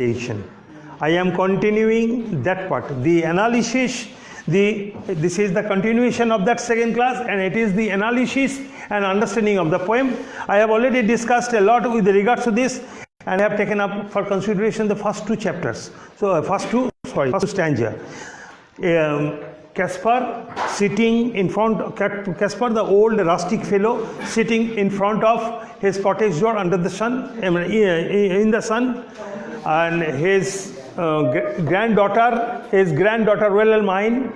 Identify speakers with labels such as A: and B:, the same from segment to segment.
A: presentation. I am continuing that part. The analysis, this is the continuation of that second class, and it is the analysis and understanding of the poem. I have already discussed a lot with regards to this, and I have taken up for consideration the first two chapters. So first stanza. Caspar sitting in front, Caspar the old rustic fellow sitting in front of his cottage door under the sun, in the sun, and his granddaughter Wilhelmine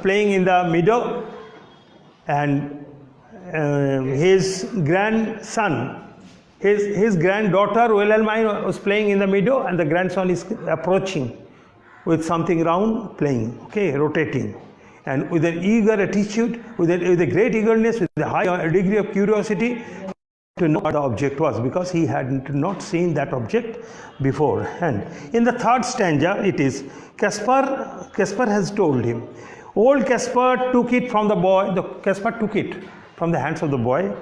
A: playing in the meadow, and his grandson, his granddaughter Wilhelmine was playing in the meadow, and the grandson is approaching with something round, playing, okay, rotating, and with an eager attitude, with a great eagerness, with a high degree of curiosity to know what the object was, because he had not seen that object before. And in the third stanza, it is Caspar has told him. Old Caspar took it from the boy. Caspar took it from the hands of the boy,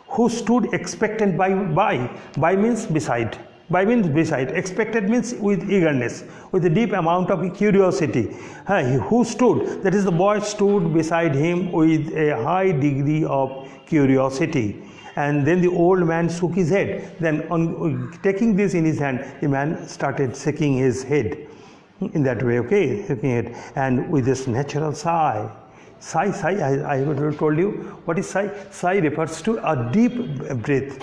A: who stood expectant by means beside. By means beside. Expected means with eagerness, with a deep amount of curiosity. Who stood? That is, the boy stood beside him with a high degree of curiosity. And then the old man shook his head. Then, on taking this in his hand, the man started shaking his head in that way, okay, shaking it, and with this natural sigh. Sigh, I have told you what is sigh. Sigh refers to a deep breath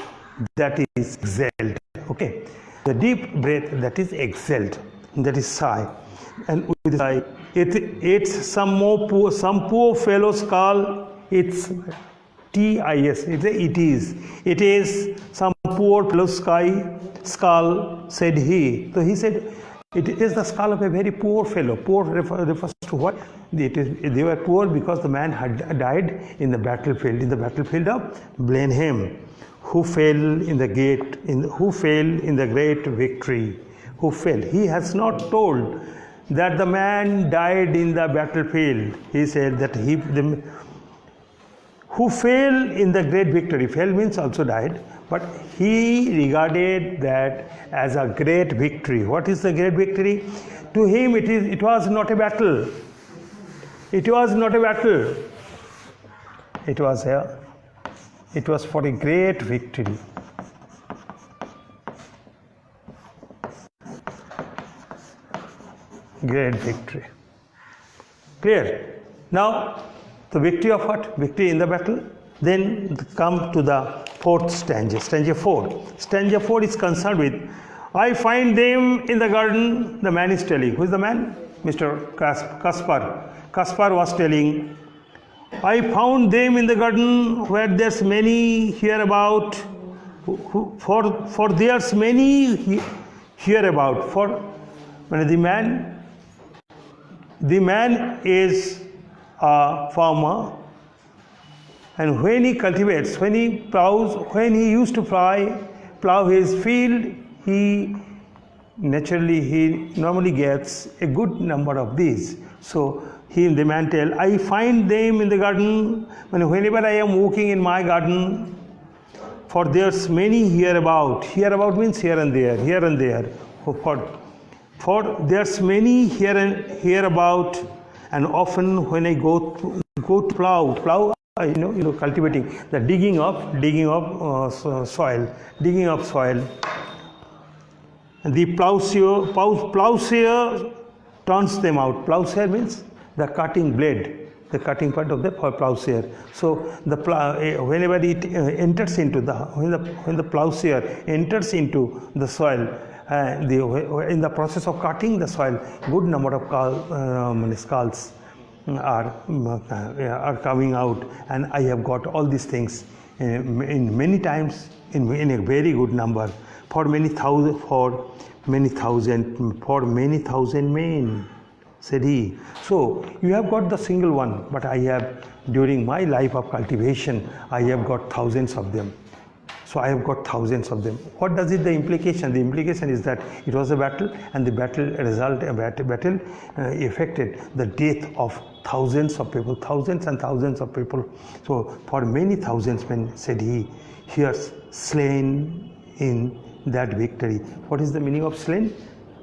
A: that is exhaled, okay. The deep breath that is exhaled, that is sigh. And with sigh, it's some poor fellow's skull, it's T-I-S, it is some poor fellow's skull, said he. So he said, it is the skull of a very poor fellow. Poor refers to what? They were poor because the man had died in the battlefield. In the battlefield of Blenheim, who fell in the great victory. Who fell? He has not told that the man died in the battlefield. He said that who fell in the great victory. Fell means also died, but he regarded that as a great victory. What is the great victory? To him it was not a battle. It was not a battle. It was for a great victory. Great victory. Clear? Now, the victory of what? Victory in the battle. Then come to the fourth stanza, stanza 4. Stanza 4 is concerned with, I find them in the garden, the man is telling. Who is the man? Mr. Caspar. Caspar was telling, I found them in the garden where there's many hereabout, for there's many hereabout. For the man is a farmer, and when he cultivates, when he plows, when he used to plow his field, he normally gets a good number of these. So the man tell, I find them in the garden, whenever I am walking in my garden, for there's many hereabout. Hereabout means here and there. For there's many hereabout, and often when I go to plow, cultivating, the digging up soil. And the plowshare turns them out. Plowshare means the cutting blade, the cutting part of the plowshare. So whenever it enters into when the plowshare enters into the soil, in the process of cutting the soil, good number of skulls are coming out, and I have got all these things in many times, in a very good number, for many thousand men, said he. So you have got the single one, but I have, during my life of cultivation, I have got thousands of them. So I have got thousands of them. What does it, the implication? The implication is that it was a battle, and the battle affected the death of thousands of people, thousands and thousands of people. So for many thousands men, said he, here slain in that victory. What is the meaning of slain?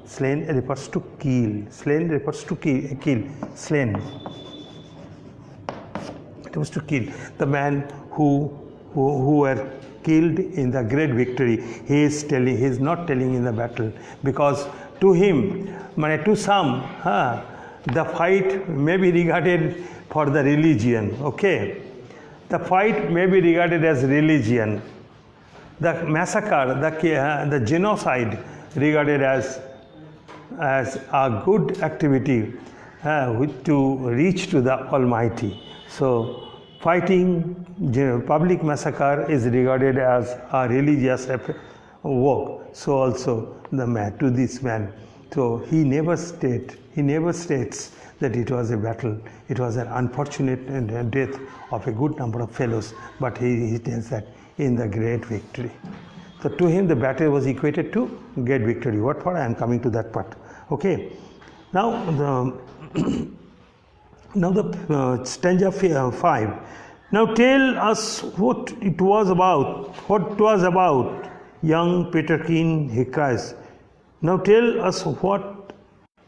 A: Slain refers to kill. Slain refers to kill. Slain. It was to kill. The man who were killed in the great victory. He is not telling in the battle, because to him, to some, the fight may be regarded for the religion. Okay, the fight may be regarded as religion. The massacre, the genocide, regarded as a good activity to reach to the Almighty. So fighting public massacre is regarded as a religious work. So also the man, to this man. So he never states that it was a battle. It was an unfortunate death of a good number of fellows. But he tells that in the great victory. So to him the battle was equated to great victory. What for? I am coming to that part. Okay. Now the stanza 5. Now tell us what it was about. What it was about, young Peterkin, he cries. Now tell us what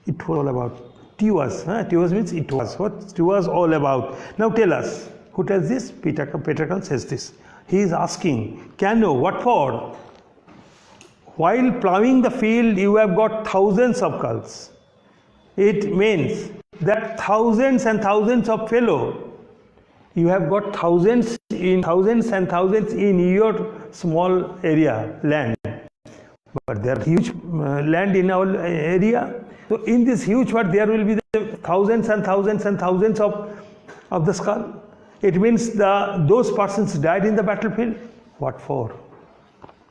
A: it was all about. Tiwas means it was. What it was all about. Now tell us. Who tells this? Peterkin says this. He is asking, Cano, what for? While plowing the field, you have got thousands of culls. It means that thousands and thousands of fellow, you have got thousands and thousands in your small area, land. But there are huge land in our area. So in this huge part, there will be the thousands and thousands and thousands of the skull. It means those persons died in the battlefield. What for?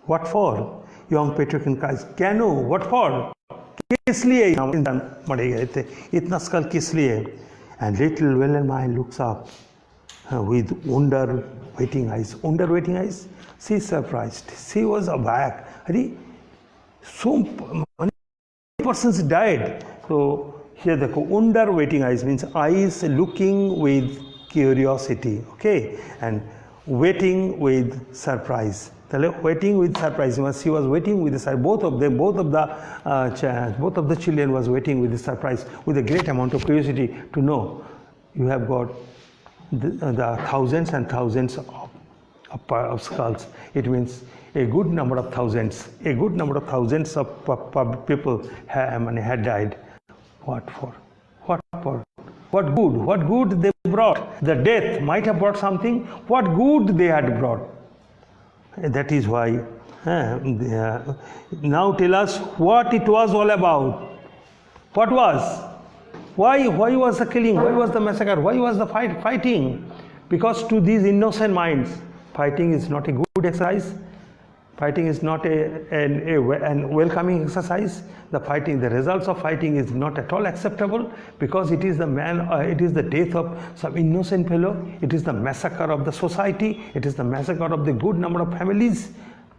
A: What for? Young Peterkin cries, Cano, what for? किस लिए इंसान मरे गए थे? इतना school किस लिए? And little Wilhelmine looks up with wonder waiting eyes. Wonder waiting eyes? She is surprised. She was aback. So many persons died. So here the wonder waiting eyes means eyes looking with curiosity, okay, and waiting with surprise. Waiting with surprise. She was waiting with the surprise. Both of the children was waiting with the surprise, with a great amount of curiosity to know. You have got the thousands and thousands of skulls. It means a good number of thousands of people had died. What for? What for? What good? What good they brought? The death might have brought something. What good they had brought? That is why. Now tell us what it was all about. What was? Why was the killing? Why was the massacre? Why was the fighting? Because to these innocent minds, fighting is not a good exercise. Fighting is not a welcoming exercise. The results of fighting is not at all acceptable, because it is the death of some innocent fellow. It is the massacre of the society. It is the massacre of the good number of families,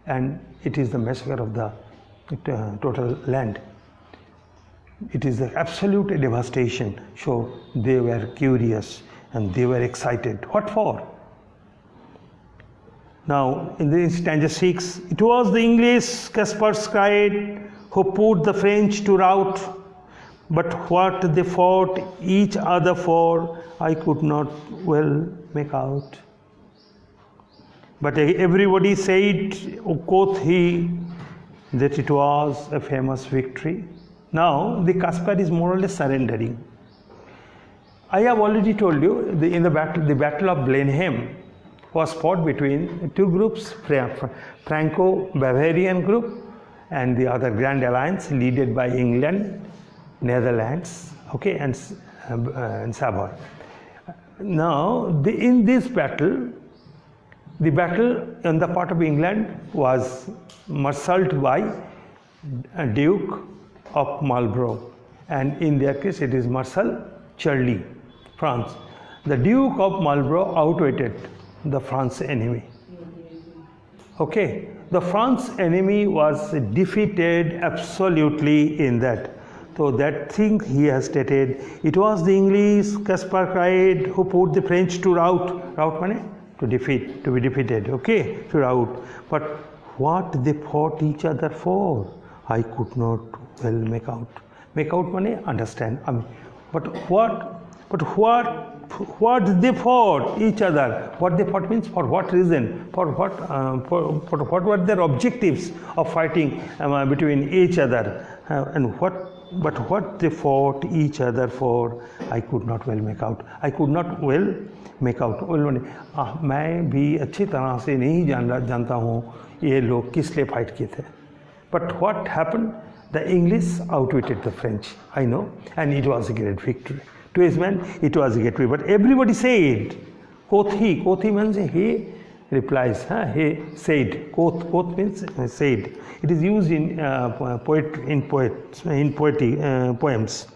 A: and it is the massacre of the total land. It is the absolute devastation. So they were curious and they were excited. What for? Now, in the stanza 6, it was the English, Caspars cried, who put the French to rout. But what they fought each other for, I could not well make out. But everybody said, quoth he, that it was a famous victory. Now, the Caspar is more or less surrendering. I have already told you, in the Battle of Blenheim was fought between two groups, Franco-Bavarian group and the other Grand Alliance, led by England, Netherlands, okay, and Savoy. Now, in this battle, the battle on the part of England was marshaled by Duke of Marlborough, and in their case it is Marshal Charlie, France. The Duke of Marlborough outwitted the France enemy. Okay, the France enemy was defeated absolutely in that. So that thing he has stated, it was the English, Caspar cried, who put the French to rout. Rout means to defeat, to be defeated, okay, to rout. But what they fought each other for, I could not well make out. Make out means understand. But what they fought each other? What they fought means for what reason? For what were their objectives of fighting between each other? But what they fought each other for, I could not well make out. I could not well make out. मैं भी अच्छी तरह से नहीं जानता हूँ ये लोग किस लिए फाइट किए थे. But what happened? The English outwitted the French, I know, and it was a great victory. To his men, it was a great victory. But everybody said, quoth he means he replies, he said. Quoth means said. It is used in poems.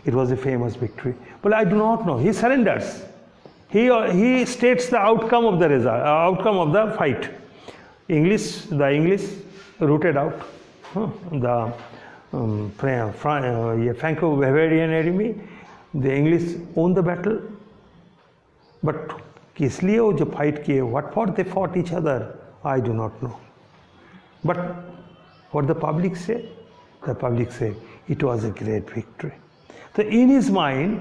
A: It was a famous victory. But I do not know. He surrenders. He states the outcome of the result, outcome of the fight. The English rooted out the Franco-Bavarian enemy. The English won the battle. But किस लिए वो जो fight किए, what for they fought each other, I do not know. But what the public say? The public say it was a great victory. So in his mind,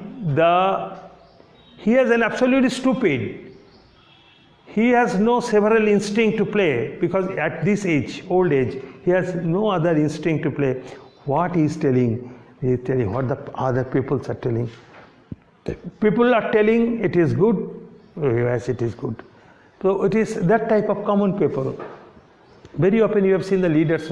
A: he is an absolutely stupid. He has no several instinct to play, because at this age, old age, he has no other instinct to play. What he is telling, he is telling what the other people are telling. People are telling it is good, yes, it is good. So it is that type of common people. Very often you have seen the leaders,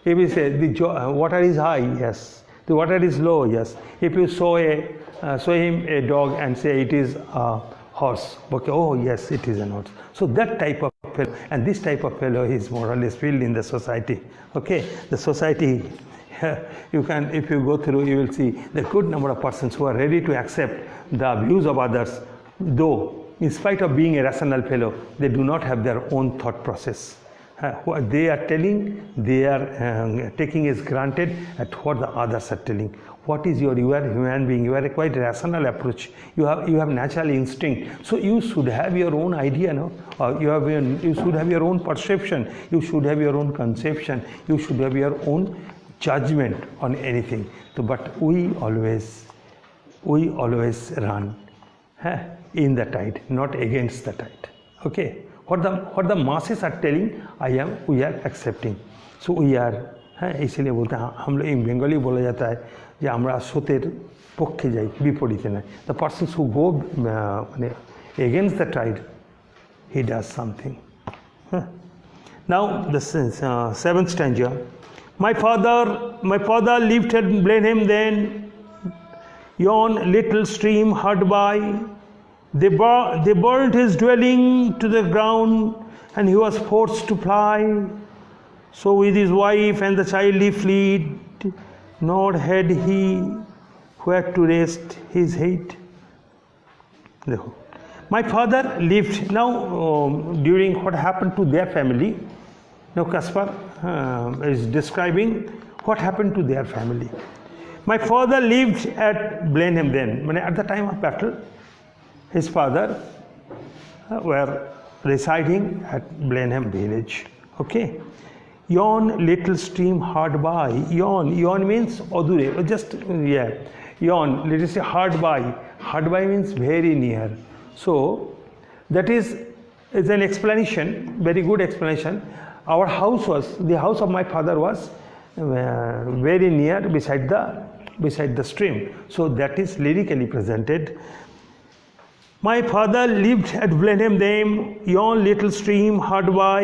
A: If you say the water is high, yes. The water is low, yes. If you show him a dog and say it is a horse, okay, oh yes, it is a horse. So that type of fellow, and this type of fellow is more or less filled in the society. Okay, the society, you can, if you go through, you will see the good number of persons who are ready to accept the views of others, though in spite of being a rational fellow, they do not have their own thought process. What they are telling, they are taking as granted at what the others are telling. What is you are a human being, you are a quite rational approach, you have natural instinct, so you should have your own idea, you should have your own perception, you should have your own conception, you should have your own judgment on anything. So, but we always run in the tide, not against the tide. Okay, what the masses are telling, we are accepting. So we are, इसलिए बोलते हैं हम लोग इन बंगाली बोला जाता है कि আমরা স্রোতের পক্ষে যাই, বিপরীতে নয়. The persons who go against the tide, he does something. Now the seventh stanza. My father lived at Blenheim then, yon little stream hard by. They burned his dwelling to the ground, and he was forced to fly. So with his wife and the child he fled, nor had he where to rest his head. My father lived, now during what happened to their family, now Caspar is describing what happened to their family. My father lived at Blenheim then, at the time of battle, his father were residing at Blenheim village. Okay. Yon little stream hard by. Yon means odure. Just yon. Let us say hard by. Hard by means very near. So that is an explanation, very good explanation. Our house the house of my father was very near beside the stream. So that is lyrically presented. My father lived at Blenheim then, yon little stream hard by.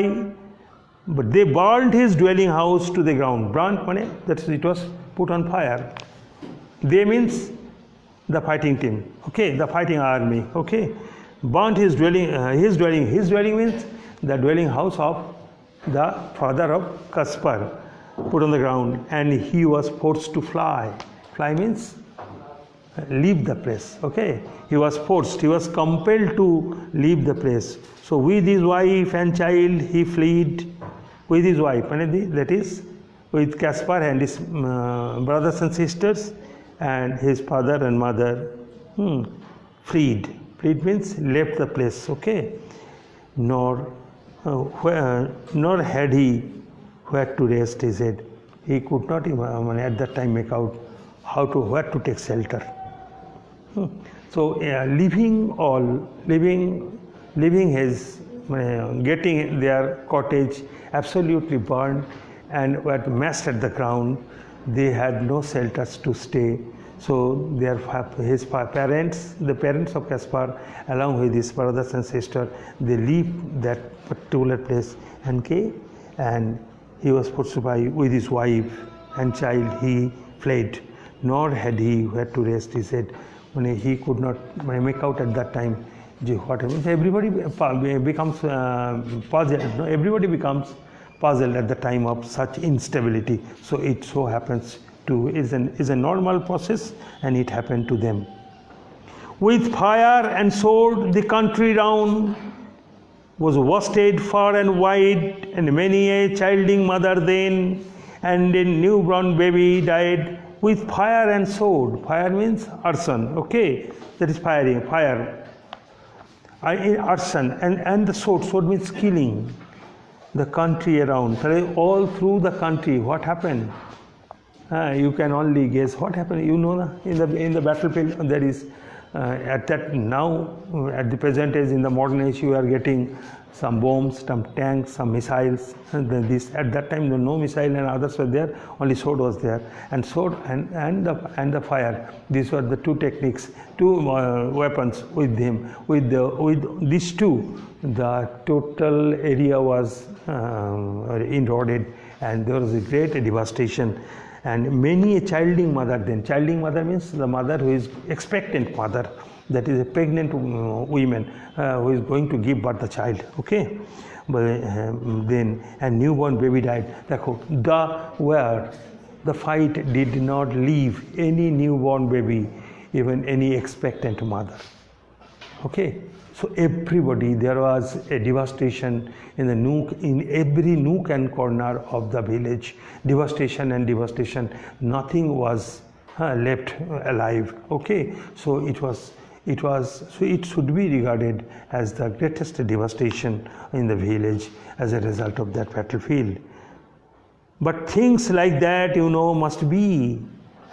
A: But they burned his dwelling house to the ground. Burnt means that it was put on fire. They means the fighting team. Okay, the fighting army. Okay, burnt his dwelling. His dwelling means the dwelling house of the father of Caspar, put on the ground, and he was forced to fly. Fly means leave the place. Okay, he was forced. He was compelled to leave the place. So with his wife and child he fled. With his wife, that is with Caspar and his brothers and sisters and his father and mother, fled. Fled means left the place. Okay, nor had he where to rest his head. he could not even at that time make out where to take shelter. So leaving his, getting their cottage absolutely burned and were mashed at the ground. They had no shelters to stay. So his parents, the parents of Caspar, along with his brothers and sisters, they leave that particular place and came, and he was pursued by with his wife and child. He fled, nor had he where to rest. He said, when he could not make out at that time what happens. Everybody becomes puzzled. No? Everybody becomes puzzled at the time of such instability. So it so happens to is a normal process, and it happened to them. With fire and sword the country round was wasted far and wide, and many a childing mother then, and a newborn baby died. With fire and sword, fire means arson, okay, that is firing, fire, arson, and the sword means killing the country around. All through the country, what happened? You can only guess what happened. You know, in the battlefield, there is at that now at the present age, in the modern age, you are getting some bombs, some tanks, some missiles. And at that time, there no missile and others were there. Only sword was there, and sword and the fire. These were the two techniques, two weapons with him. With these two, the total area was eroded, and there was a great devastation. And many a childing mother then. Childing mother means the mother who is expectant mother, that is a pregnant woman who is going to give birth the child. Okay, but then a newborn baby died. Where the fight did not leave any newborn baby, even any expectant mother. Okay, so everybody, there was a devastation in every nook and corner of the village. Devastation and devastation. Nothing was left alive. Okay, so it should be regarded as the greatest devastation in the village as a result of that battlefield. But things like that, must be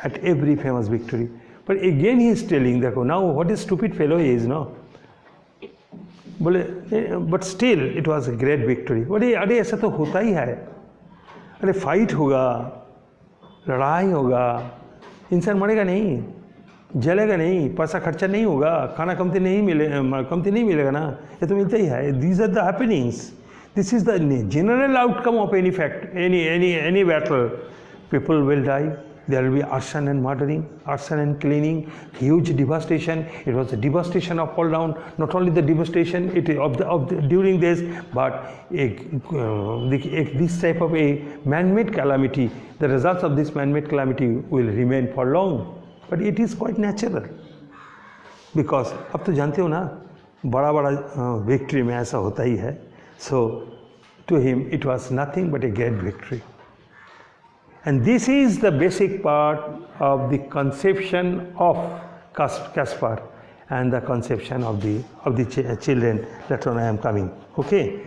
A: at every famous victory. But again he is telling that now what a stupid fellow he is, no? But still it was a great victory. अरे ऐसा तो होता ही है. अरे fight होगा, लड़ाई होगा, इंसान मरेगा नहीं, जलेगा नहीं, पैसा खर्चा नहीं होगा, खाना कमती नहीं मिलेगा ना, ये तो मिलता ही है. These are the happenings. This is the general outcome of any fact, any battle. People will die. There will be arson and murdering, arson and cleaning, huge devastation. It was a devastation of all round. Not only the devastation during this, but this type of a man-made calamity. The results of this man-made calamity will remain for long. But it is quite natural, because अब तो जानते हो ना, बड़ा victory में ऐसा होता ही है. So to him it was nothing but a great victory. And this is the basic part of the conception of Caspar and the conception of the children. That's when I am coming. Okay.